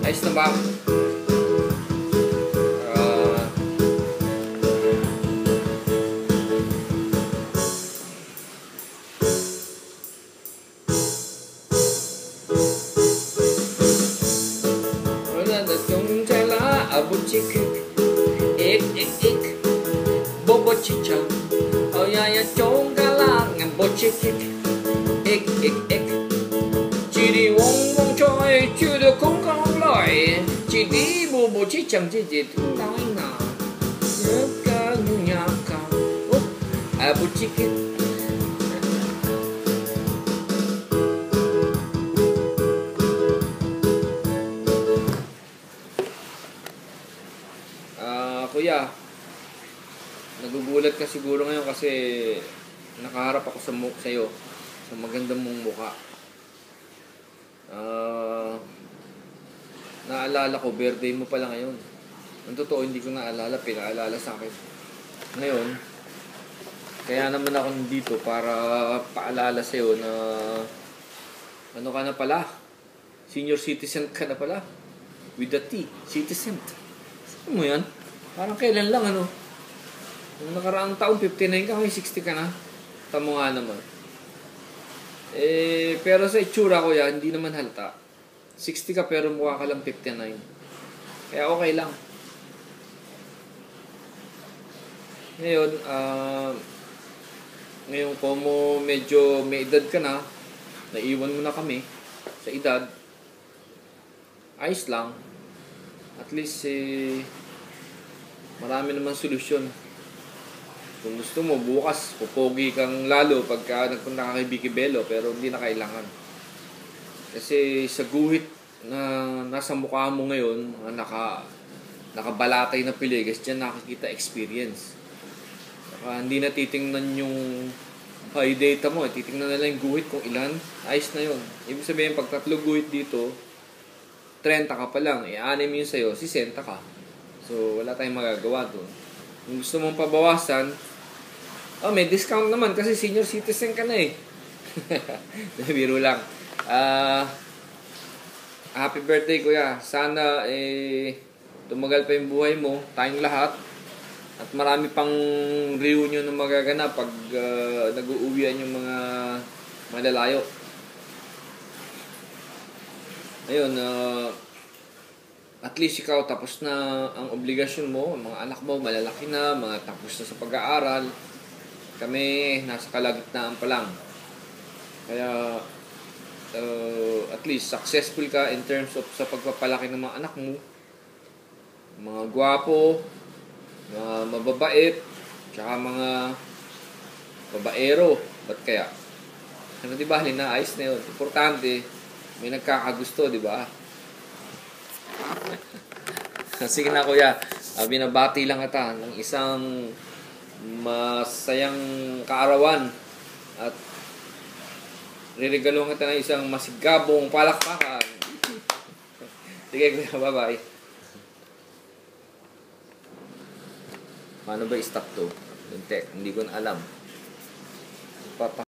Ayos na ba? Bobo chicha, oh yeah yeah chong galang and bochikik, ik ik ik. Chỉ đi wong wong choi, chưa được không con lỏi. Chỉ đi bobo chichang chỉ thu nói nà, nhớ ca như nhà ca, à bochikik. Kuya, nagugulat ka siguro ngayon kasi nakaharap ako sa iyo sa magandang mong mukha. Naalala ko, birthday mo pala ngayon. Ang totoo, hindi ko naalala, pinaalala sa akin. Ngayon, kaya naman ako nandito para paalala sa iyo na ano ka na pala, senior citizen ka na pala. With the T, citizen. Saan mo yan? Parang kailan lang, ano? Nung nakaraang taon, 59 ka, may 60 ka na. Tamo nga naman. Pero sa itsura ko yan, hindi naman halata. 60 ka pero mukha ka lang 59. Kaya okay lang. Ngayon ko mo medyo may edad ka na, naiwan mo na kami sa edad, ayos lang. At least, marami naman solusyon. Kung gusto mo, bukas, pupogi kang lalo pagka nagpunta ka kay Vicky Bello, pero hindi na kailangan. Kasi sa guhit na nasa mukha mo ngayon, nakabalatay na piligas, dyan nakikita experience. Saka hindi na titingnan yung high data mo, titingnan na lang yung guhit kung ilan, ayos na yun. Ibig sabihin, pag 3 guhit dito, 30 ka pa lang, 6 yun sa'yo, 60 ka. So, wala tayong magagawa doon. Kung gusto mong pabawasan, may discount naman kasi senior citizen ka na eh. Biro lang. Happy birthday, kuya. Sana tumagal pa yung buhay mo, tayong lahat. At marami pang reunion na magaganap pag nag-uuwian yung mga malalayo. Ayun, at least ikaw tapos na ang obligasyon mo, mga anak mo malalaki na, mga tapos na sa pag-aaral. Kami nasa kalagitnaan pa lang. Kaya at least successful ka in terms of sa pagpapalaki ng mga anak mo. Mga gwapo, mga mababait, tsaka mga babaero. Ba't kaya? Ano, diba? Ayos na yun. Importante, may nagkakagusto, diba? Sige na, kuya. Binabati lang kita ng isang masayang kaarawan at riregalo kita ng isang masigabong palakpakan. Sige, kuya. Bye-bye. Paano ba i-stop to? Hindi ko na alam.